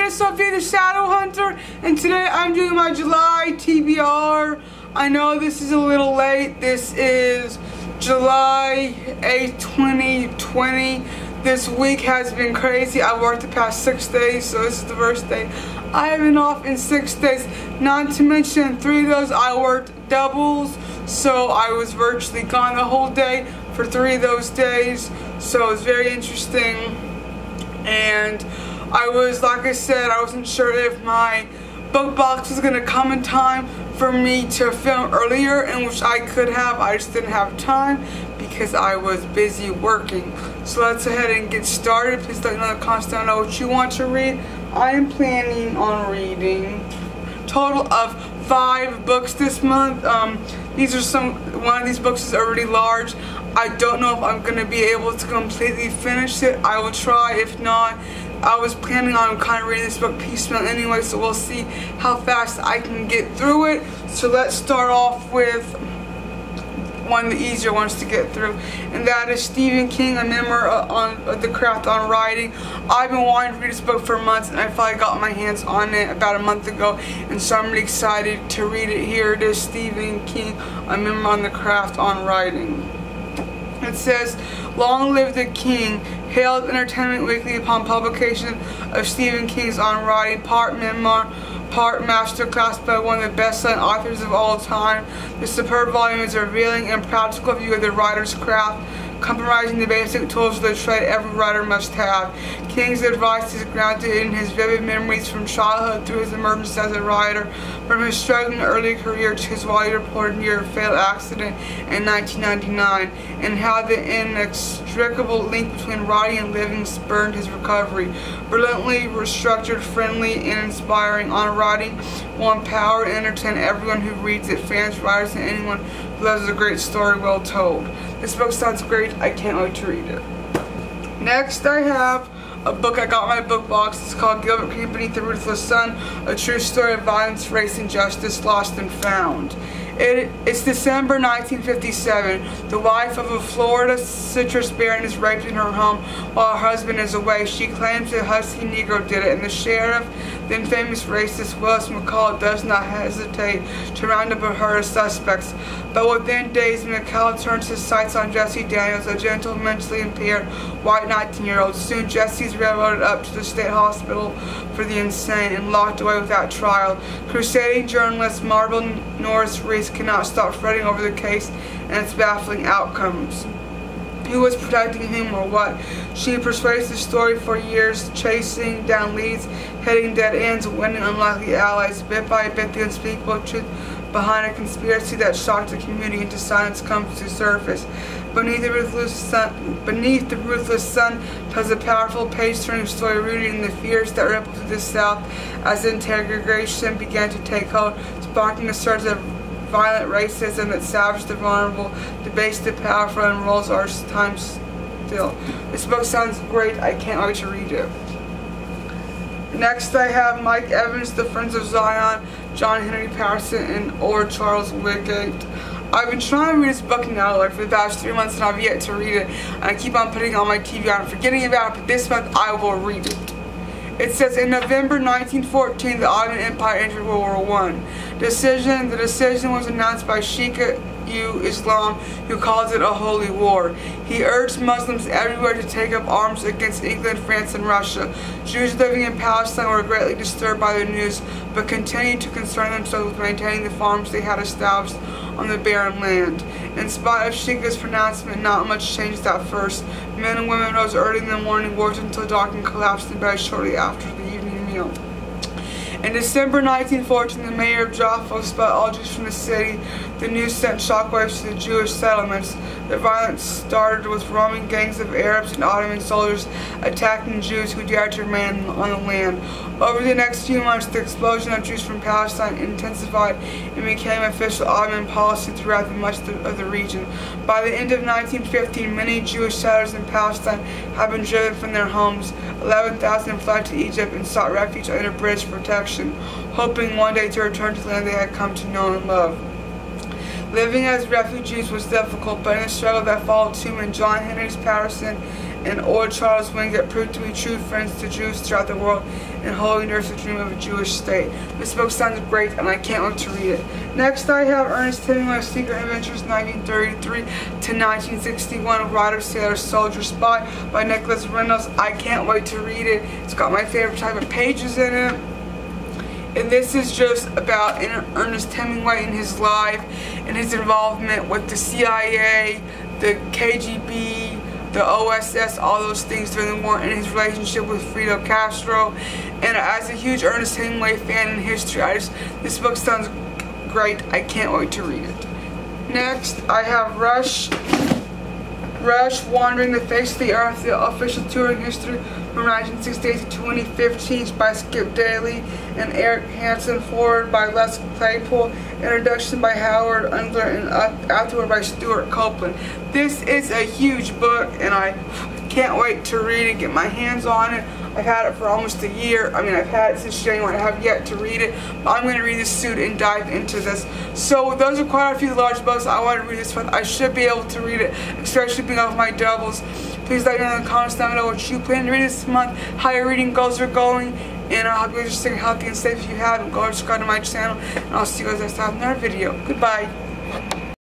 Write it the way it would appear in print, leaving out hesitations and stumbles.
is Sophia the Shadow Hunter, and today I'm doing my July TBR. I know this is a little late. This is July 8th, 2020. This week has been crazy. I worked the past 6 days, so this is the first day I have been off in 6 days. Not to mention 3 of those I worked doubles, so I was virtually gone the whole day for 3 of those days. So it was very interesting. And I was, like I said, I wasn't sure if my book box was going to come in time for me to film earlier, and which I could have. I just didn't have time because I was busy working. So let's go ahead and get started. Please let me know in the comments down below what you want to read. I am planning on reading a total of 5 books this month. One of these books is already large. I don't know if I'm going to be able to completely finish it. I will try. If not, I was planning on kind of reading this book piecemeal anyway, so we'll see how fast I can get through it. So let's start off with one of the easier ones to get through, and that is Stephen King, A Memoir on the Craft on Writing. I've been wanting to read this book for months, and I finally got my hands on it about a month ago, and so I'm really excited to read it. Here it is, Stephen King, A Memoir on the Craft on Writing. It says, "Long live the King," hailed Entertainment Weekly upon publication of Stephen King's On Writing, part memoir, part masterclass by one of the best-selling authors of all time. The superb volume is a revealing and practical view of the writer's craft, comprising the basic tools of the trade every writer must have. King's advice is grounded in his vivid memories from childhood through his emergence as a writer, from his struggling early career to his widely reported near-fatal accident in 1999, and how the inextricable link between writing and living spurred his recovery. Brilliantly restructured, friendly, and inspiring, On Writing will empower and entertain everyone who reads it, fans, writers, and anyone who loves a great story well told. This book sounds great. I can't wait to read it. Next, I have a book I got in my book box. It's called Gilbert Creek Beneath the Ruthless Sun, a true story of violence, race, and justice, lost and found. It's December 1957. The wife of a Florida citrus baron is raped in her home while her husband is away. She claims a husky Negro did it, and the sheriff, the infamous racist Willis McCall, does not hesitate to round up a herd of suspects. But within days, McCall turns his sights on Jesse Daniels, a gentle, mentally impaired white 19-year-old. Soon, Jesse's railroaded up to the state hospital for the insane and locked away without trial. Crusading journalist Marble Norris Reese cannot stop fretting over the case and its baffling outcomes. Who was protecting whom or what? She persuades the story for years, chasing down leads, hitting dead ends, winning unlikely allies. Bit by bit, the unspeakable truth behind a conspiracy that shocked the community into silence comes to surface. Beneath the ruthless sun tells a powerful page-turning story rooted in the fears that rippled through the South as integration began to take hold, sparking a surge of violent racism that savaged the vulnerable, debased the powerful, and rolls our time still. This book sounds great. I can't wait to read it. Next, I have Mike Evans, The Friends of Zion, John Henry Patterson, and or Charles Wigate. I've been trying to read this book now for the past 3 months, and I've yet to read it. And I keep on putting it on my TBR and forgetting about it, but this month I will read it. It says, in November 1914, the Ottoman Empire entered World War I. The decision was announced by Sheikh Islam, who calls it a holy war. He urged Muslims everywhere to take up arms against England, France, and Russia. Jews living in Palestine were greatly disturbed by the news, but continued to concern themselves with maintaining the farms they had established on the barren land. In spite of Sheikh's pronouncement, not much changed at first. Men and women rose early in the morning, worked until dark, and collapsed in bed shortly after the evening meal. In December 1914, the mayor of Jaffa expelled all Jews from the city. The news sent shockwaves to the Jewish settlements. The violence started with roaming gangs of Arabs and Ottoman soldiers attacking Jews who dared to remain on the land. Over the next few months, the expulsion of Jews from Palestine intensified and became official Ottoman policy throughout much of the region. By the end of 1915, many Jewish settlers in Palestine had been driven from their homes. 11,000 fled to Egypt and sought refuge under British protection, hoping one day to return to the land they had come to know and love. Living as refugees was difficult, but in the struggle that followed, two men, John Henry Patterson and old Charles wings that proved to be true friends to Jews throughout the world and holy nurse the dream of a Jewish state. This book sounds great and I can't wait to read it. Next I have Ernest Hemingway's Secret Adventures 1933 to 1961, Writer, Sailor, Soldier, Spy by Nicholas Reynolds. I can't wait to read it. It's got my favorite type of pages in it. And this is just about Ernest Hemingway and his life and his involvement with the CIA, the KGB, the OSS, all those things during the war, and his relationship with Fidel Castro. And as a huge Ernest Hemingway fan in history, this book sounds great. I can't wait to read it. Next, I have Rush, Wandering the Face of the Earth, the official touring history from 1968 to 2015 by Skip Daly and Eric Hansen, forward by Les Claypool, introduction by Howard Undler, and afterward by Stuart Copeland. This is a huge book and I can't wait to read it, get my hands on it. I've had it for almost a year. I mean, I've had it since January. I have yet to read it, but I'm going to read this soon and dive into this. So those are quite a few large books I want to read this month. I should be able to read it, especially being off my doubles. Please let me know in the comments down below what you plan to read this month, how your reading goals are going, and I hope you guys are staying healthy and safe. If you haven't, go subscribe to my channel, and I'll see you guys next time in another video. Goodbye.